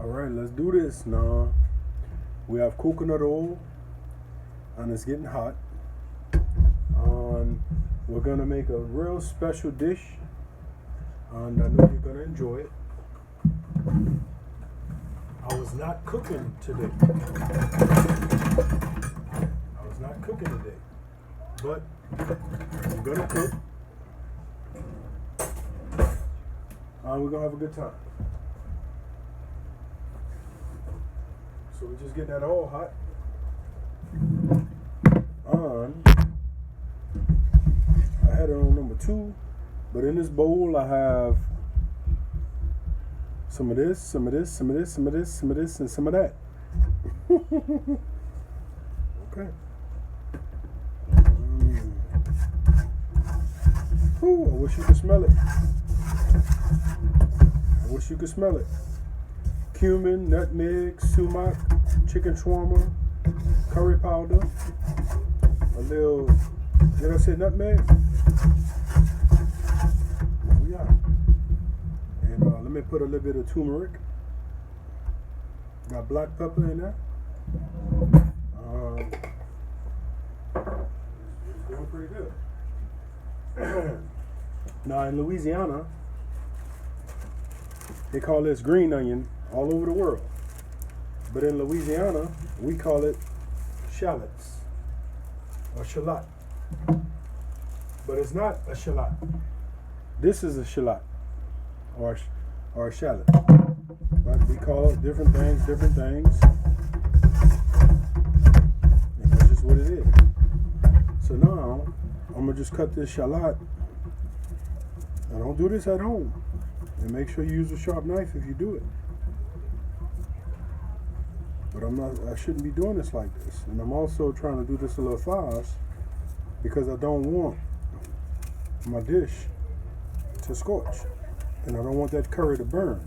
Alright, let's do this now. We have coconut oil and it's getting hot. We're gonna make a real special dish and I know you're gonna enjoy it. I was not cooking today. But I'm gonna cook and we're gonna have a good time. So we're just getting that all hot. I had it on number 2, but in this bowl I have some of this, some of this, some of this, some of this, some of this, and some of that. Okay. Ooh, I wish you could smell it. Cumin, nutmeg, sumac, chicken shawarma, curry powder, a little, did I say nutmeg? Oh yeah. And let me put a little bit of turmeric. Got black pepper in there. It's doing pretty good. Now in Louisiana, they call this green onion all over the world. But in Louisiana, we call it shallots or shallot. But it's not a shallot. This is a shallot or a shallot. But we call it different things. And that's just what it is. So now, I'm going to just cut this shallot. Now don't do this at home. And make sure you use a sharp knife if you do it. But I shouldn't be doing this like this. And I'm also trying to do this a little fast because I don't want my dish to scorch. And I don't want that curry to burn.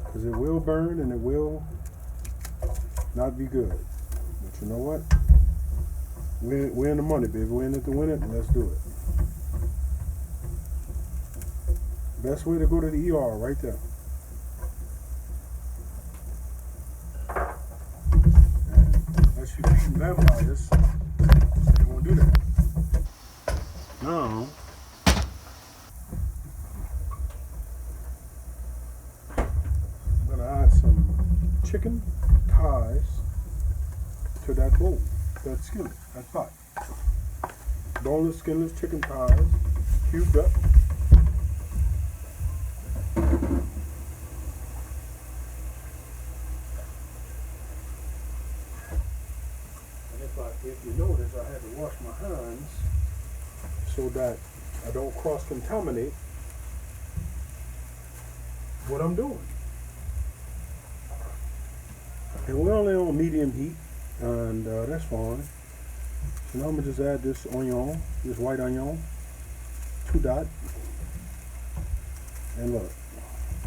Because it will burn and it will not be good. But you know what? We're in the money, baby. We're in it to win it. Let's do it. Best way to go to the ER right there. Unless you're feeding vampires, they won't do that. Now, I'm going to add some chicken thighs to that bowl, that skillet, that pot. Boneless, skinless chicken thighs, cubed up. If you notice, I had to wash my hands so that I don't cross-contaminate what I'm doing. And we're only on medium heat, and that's fine. So now I'm going to just add this onion, this white onion, 2 dots. And look,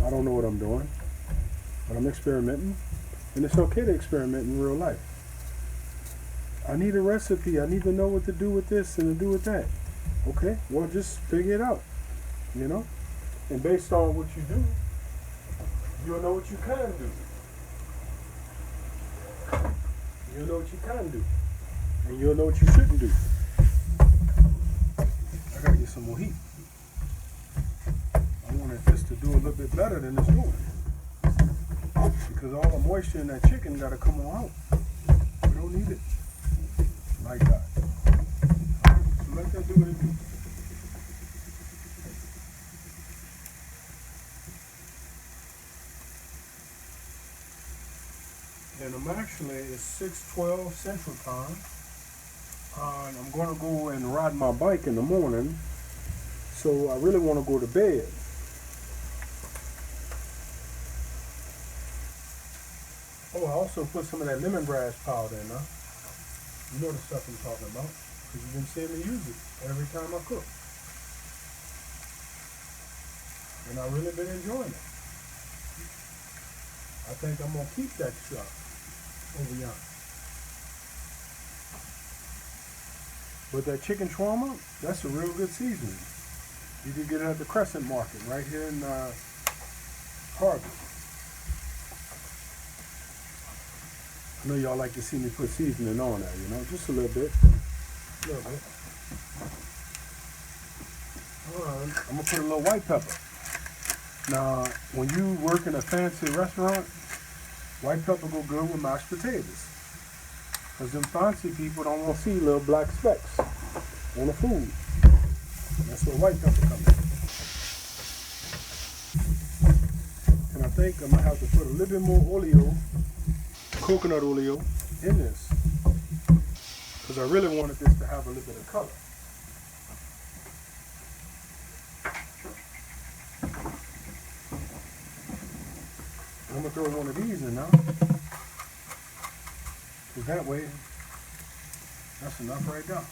I don't know what I'm doing, but I'm experimenting. And it's okay to experiment in real life. I need a recipe. I need to know what to do with this and to do with that. Okay, well, just figure it out, you know? And based on what you do, you'll know what you can do. You'll know what you can do. And you'll know what you shouldn't do. I gotta get some more heat. I wanted this to do a little bit better than it's doing. Because all the moisture in that chicken gotta come on out. We don't need it like that. So let that do what it do. And it's 6:12 Central Time. And I'm going to go and ride my bike in the morning. So I really want to go to bed. Oh, I also put some of that lemongrass powder in there. You know the stuff I'm talking about, because you've been seeing me use it every time I cook. And I've really been enjoying it. I think I'm going to keep that shot over yonder. But that chicken shawarma, that's a real good seasoning. You can get it at the Crescent Market right here in Harvey. I know y'all like to see me put seasoning on there, you know, just a little bit. A little bit. Alright, I'm gonna put a little white pepper. Now, when you work in a fancy restaurant, white pepper go good with mashed potatoes. Because them fancy people don't want to see little black specks on the food. And that's where white pepper comes in. And I think I'm going to have to put a little bit more oleo, coconut oleo, in this. Because I really wanted this to have a little bit of color. I'm going to throw one of these in now. Because that way, that's enough right there.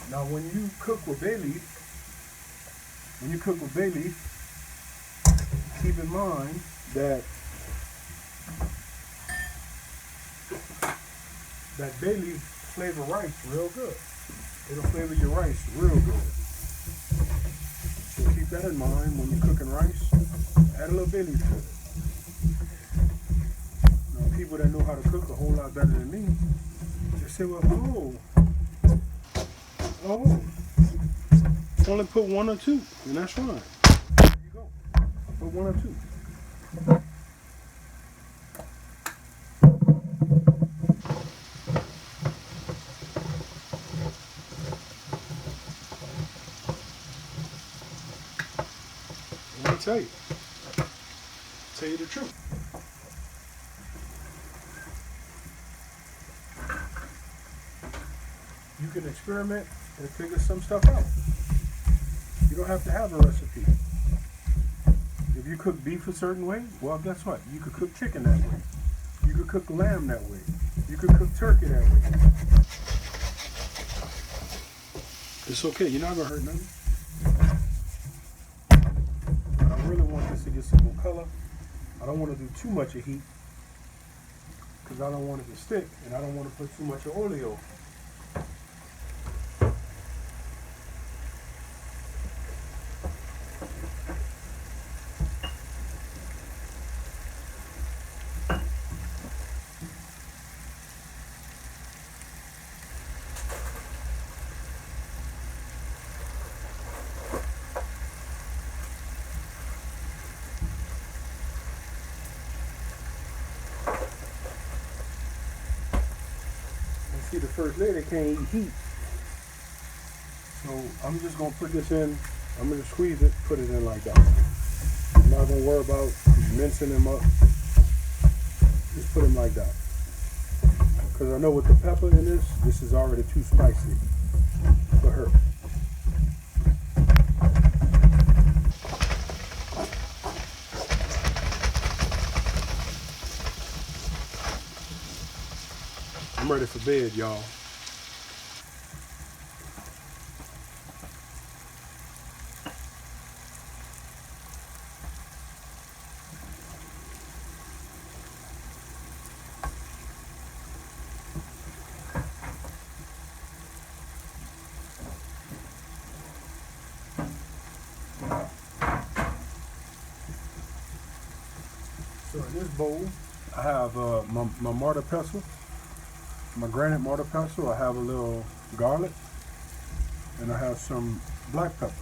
Now when you cook with bay leaf, keep in mind that bay leaf flavor rice real good. It'll flavor your rice real good. So keep that in mind when you're cooking rice. Add a little bay leaf to it. Now people that know how to cook a whole lot better than me, they say, well, only put 1 or 2, and that's fine. There you go. Put 1 or 2. Let me tell you the truth. You can experiment and figure some stuff out. You don't have to have a recipe. If you cook beef a certain way, well, guess what? You could cook chicken that way. You could cook lamb that way. You could cook turkey that way. It's okay. You're not going to hurt nothing. I really want this to get some more color. I don't want to do too much of heat because I don't want it to stick, and I don't want to put too much of oleo. See, the first lady can't eat heat. So I'm just going to put this in. I'm going to squeeze it, put it in like that. I'm not going to worry about mincing them up. Just put them like that. Because I know with the pepper in this is already too spicy for her. I'm ready for bed, y'all. So in this bowl, I have my mortar pestle. My granite mortar pestle. I have a little garlic, and I have some black pepper.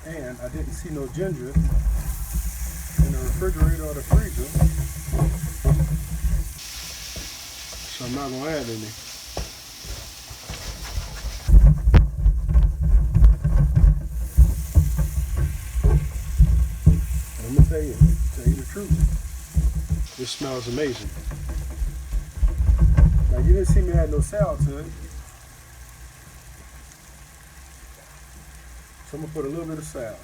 And I didn't see no ginger in the refrigerator or the freezer. So I'm not going to add any. Let me tell you the truth. This smells amazing. Now you didn't see me add no salt to it. So I'm going to put a little bit of salt.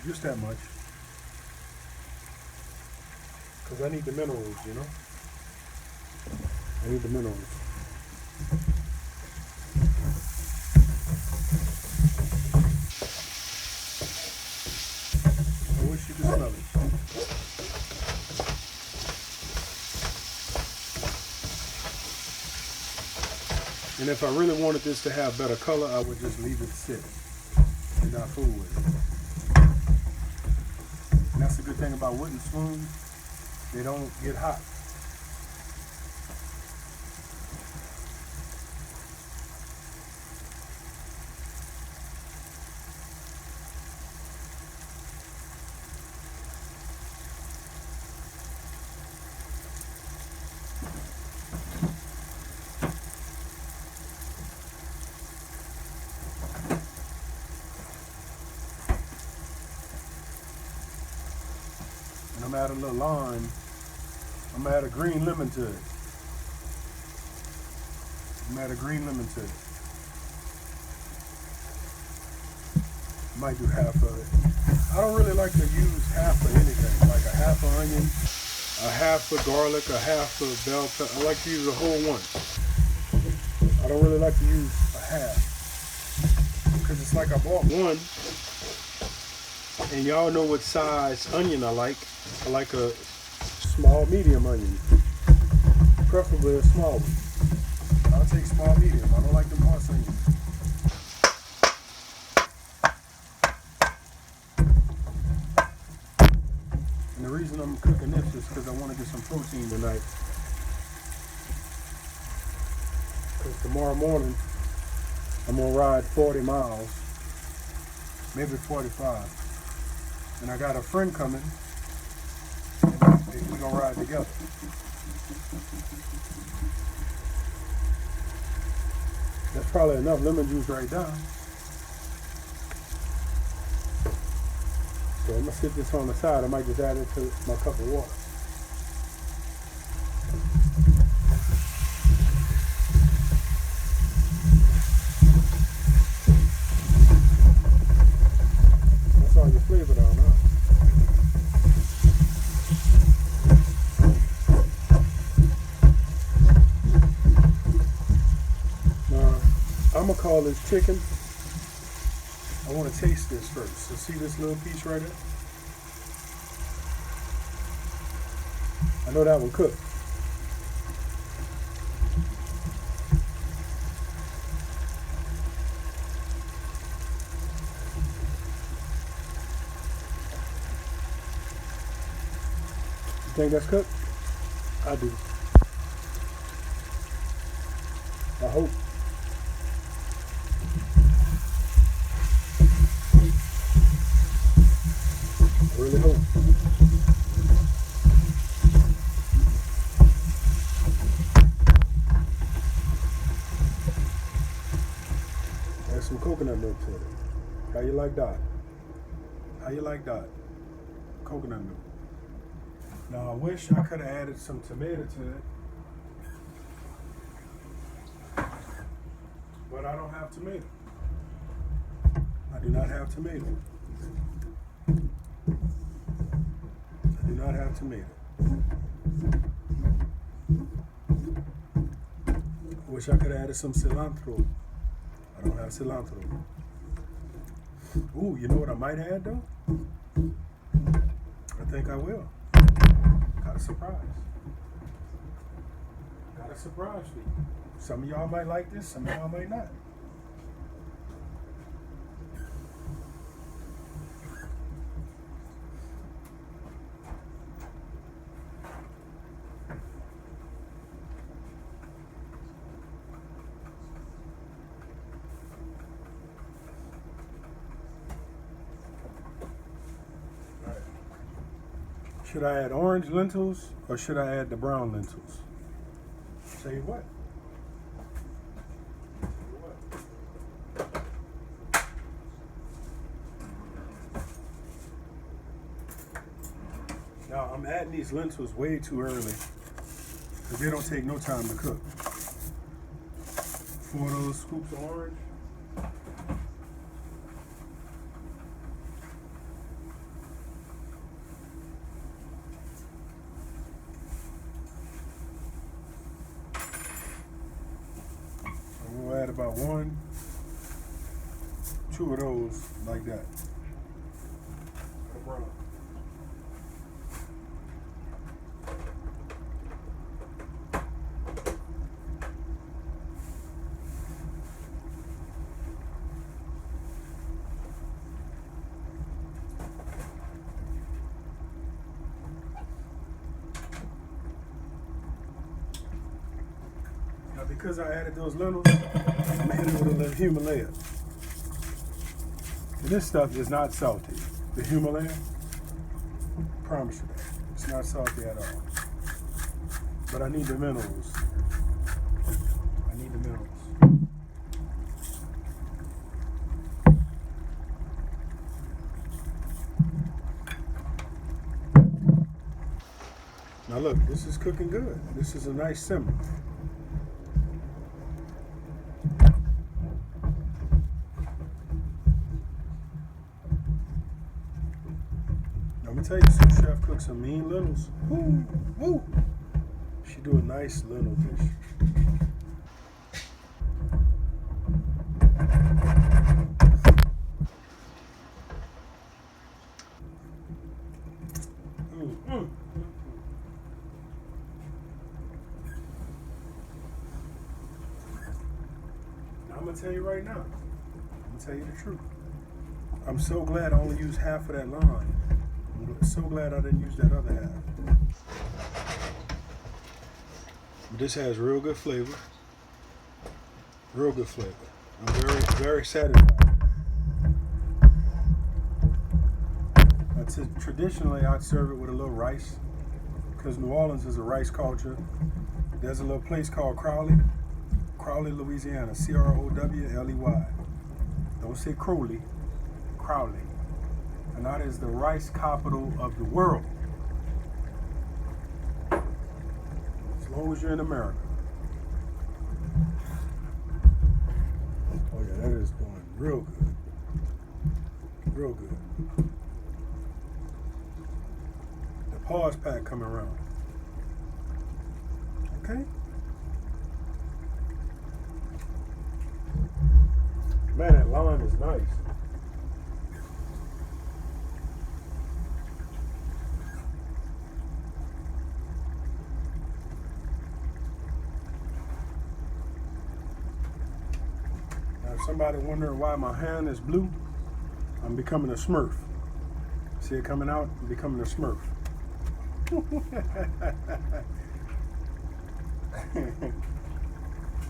Just that much. Because I need the minerals, you know? I need the minerals. And if I really wanted this to have better color, I would just leave it sit and not fool with it. And that's the good thing about wooden spoons. They don't get hot. And I'm adding a little lime. I'm gonna add a green lemon to it. Might do half of it. I don't really like to use half of anything, like a half of onion, a half of garlic, a half of bell pepper. I like to use a whole one. I don't really like to use a half, because it's like I bought one, and y'all know what size onion I like. I like a small, medium onion, preferably a small one. I'll take small, medium. I don't like them horse onions. And the reason I'm cooking this is because I want to get some protein tonight. Because tomorrow morning, I'm going to ride 40 miles, maybe 45. And I got a friend coming, and we're going to ride together. That's probably enough lemon juice right now. So I'm going to sit this on the side. I might just add it to my cup of water. That's all your flavor down, huh? Now, I'm going to call this chicken. I want to taste this first. So see this little piece right here? I know that one cooked. You think that's cooked? I do. I hope. I really hope. Add some coconut milk to it. How you like that? How you like that? Coconut milk. Now I wish I could have added some tomato to it, but I don't have tomato. I do not have tomato. I do not have tomato. I wish I could have added some cilantro. I don't have cilantro. Ooh, you know what I might add though? I think I will. Got a surprise. Got a surprise for you. Some of y'all might like this, some of y'all might not. Should I add orange lentils or should I add the brown lentils? Tell you what. Now I'm adding these lentils way too early because they don't take no time to cook. 4 of those scoops of orange. We'll add about 1, 2 of those like that. because I added those lentils, I'm hitting it with a little Himalaya. And this stuff is not salty. The Himalaya, I promise you that. It's not salty at all. But I need the minerals. I need the minerals. Now look, this is cooking good. This is a nice simmer. I'm gonna tell you, some chef cooks some mean lentils. Woo, woo. She do a nice lentil dish. I'm gonna tell you right now. I'm gonna tell you the truth. I'm so glad I only used half of that line. I'm so glad I didn't use that other half. But this has real good flavor. Real good flavor. I'm very, very satisfied. Traditionally, I'd serve it with a little rice because New Orleans is a rice culture. There's a little place called Crowley, Louisiana, Crowley. Don't say Crowley, Crowley. And that is the rice capital of the world. As long as you're in America. Oh yeah, that is doing real good. Real good. The pause pack coming around. Okay? Man, that lime is nice. Now, if somebody wondering why my hand is blue, I'm becoming a Smurf. See it coming out? I'm becoming a Smurf.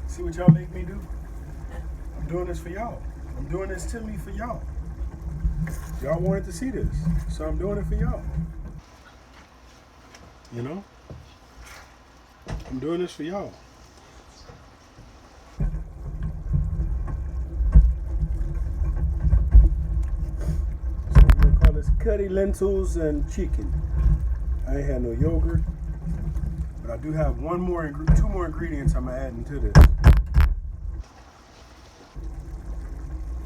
See what y'all make me do? I'm doing this for y'all. I'm doing this to me for y'all. Y'all wanted to see this, so I'm doing it for y'all. You know? I'm doing this for y'all. So I'm gonna call this curry, lentils, and chicken. I ain't had no yogurt, but I do have two more ingredients I'm adding to this.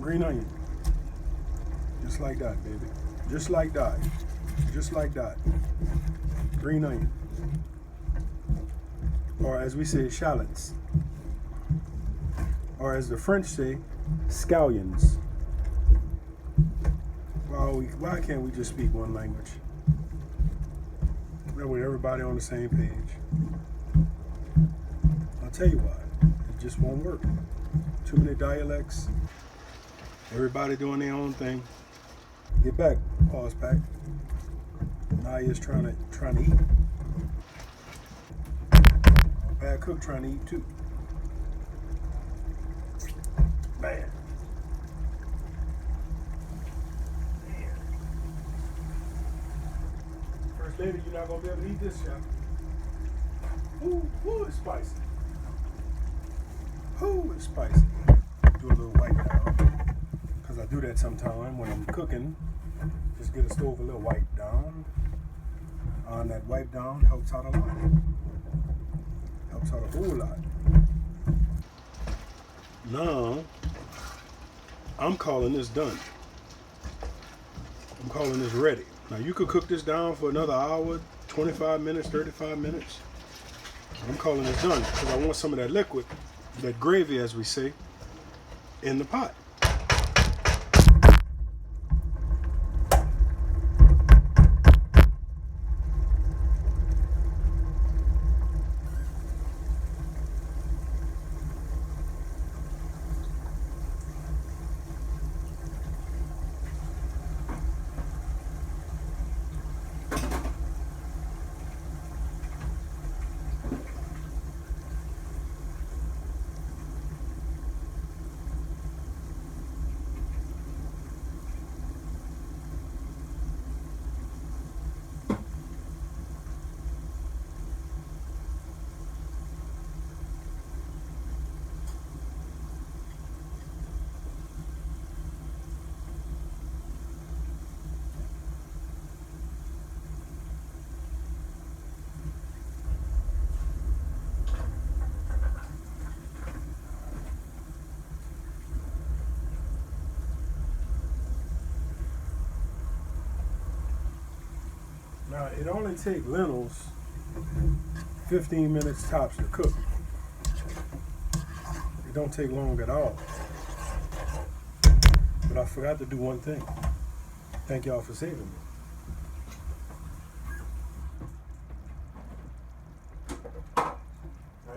Green onion. Just like that, baby. Just like that. Just like that. Green onion. Or as we say, shallots. Or as the French say, scallions. Why can't we just speak one language? That way everybody on the same page. I'll tell you why. It just won't work. Too many dialects. Everybody doing their own thing. Get back, pause pack. Naya's trying to eat. Bad cook trying to eat too. Man. First lady, you're not gonna be able to eat this, chef. Ooh, it's spicy. Ooh, it's spicy. Do a little wipe down. Because I do that sometime when I'm cooking. Just get a stove a little wipe down. And that wipe down helps out a lot. Helps out a whole lot. Now, I'm calling this done. I'm calling this ready. Now you could cook this down for another hour, 25 minutes, 35 minutes. I'm calling this done because I want some of that liquid, that gravy as we say, in the pot. Now, it only takes lentils 15 minutes tops to cook. It don't take long at all. But I forgot to do one thing. Thank y'all for saving me. Now,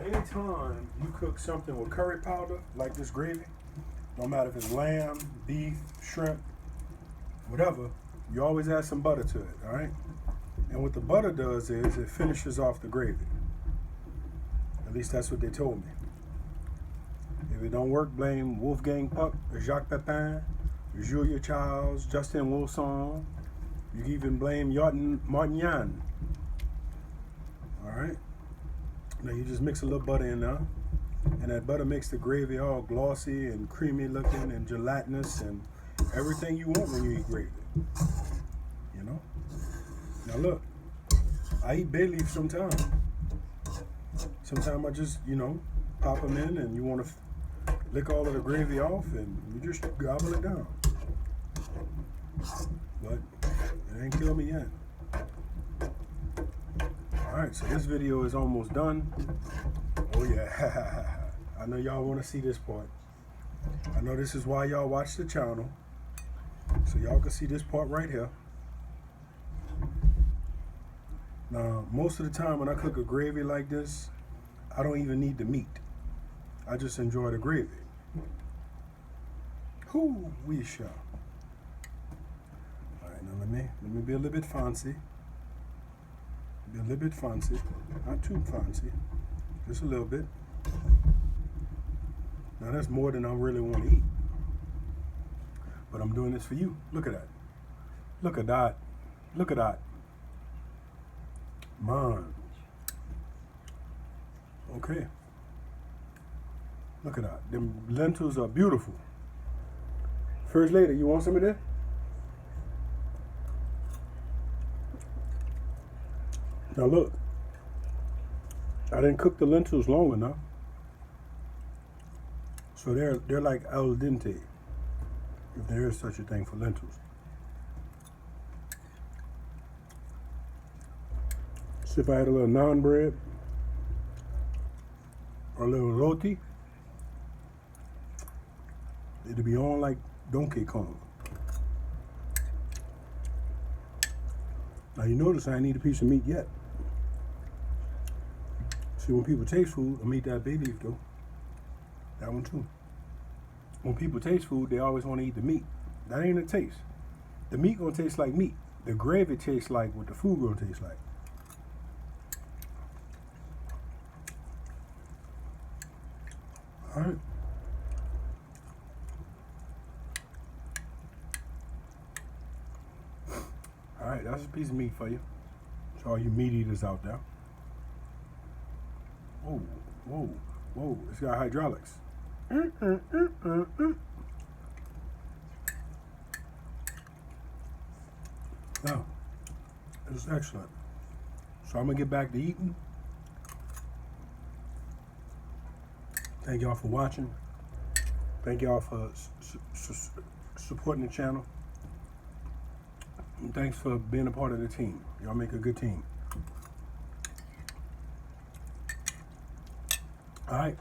anytime you cook something with curry powder, like this gravy, no matter if it's lamb, beef, shrimp, whatever, you always add some butter to it, all right? And what the butter does is it finishes off the gravy. At least that's what they told me. If it don't work, blame Wolfgang Puck, Jacques Pepin, Julia Childs, Justin Wilson. You can even blame Martin Yan. All right? Now you just mix a little butter in there. And that butter makes the gravy all glossy and creamy looking and gelatinous and everything you want when you eat gravy. You know? Now look, I eat bay leaf sometimes. Sometimes I just, pop them in and you want to lick all of the gravy off and you just gobble it down. But it ain't killed me yet. Alright, so this video is almost done. Oh yeah, I know y'all want to see this part. I know this is why y'all watch the channel. So y'all can see this part right here. Now, most of the time when I cook a gravy like this, I don't even need the meat. I just enjoy the gravy. Whoo, we shall. All right, now let me be a little bit fancy. Be a little bit fancy, not too fancy, just a little bit. Now that's more than I really want to eat. But I'm doing this for you. Look at that. Look at that. Look at that. Man. Okay. Look at that. Them lentils are beautiful. First lady, you want some of that? Now look. I didn't cook the lentils long enough. So they're like al dente, if there is such a thing for lentils. So if I had a little naan bread or a little roti, it'd be on like Donkey Kong. Now you notice I ain't eat a piece of meat yet. See, when people taste food, I'm eat that bay leaf though. That one too. When people taste food, they always want to eat the meat. That ain't a taste. The meat gonna taste like meat. The gravy tastes like what the food gonna taste like. All right. All right, that's a piece of meat for you. To all you meat eaters out there. Whoa, whoa, whoa! It's got hydraulics. Now, this is excellent. So I'm gonna get back to eating. Thank y'all for watching. Thank y'all for supporting the channel. And thanks for being a part of the team. Y'all make a good team. All right.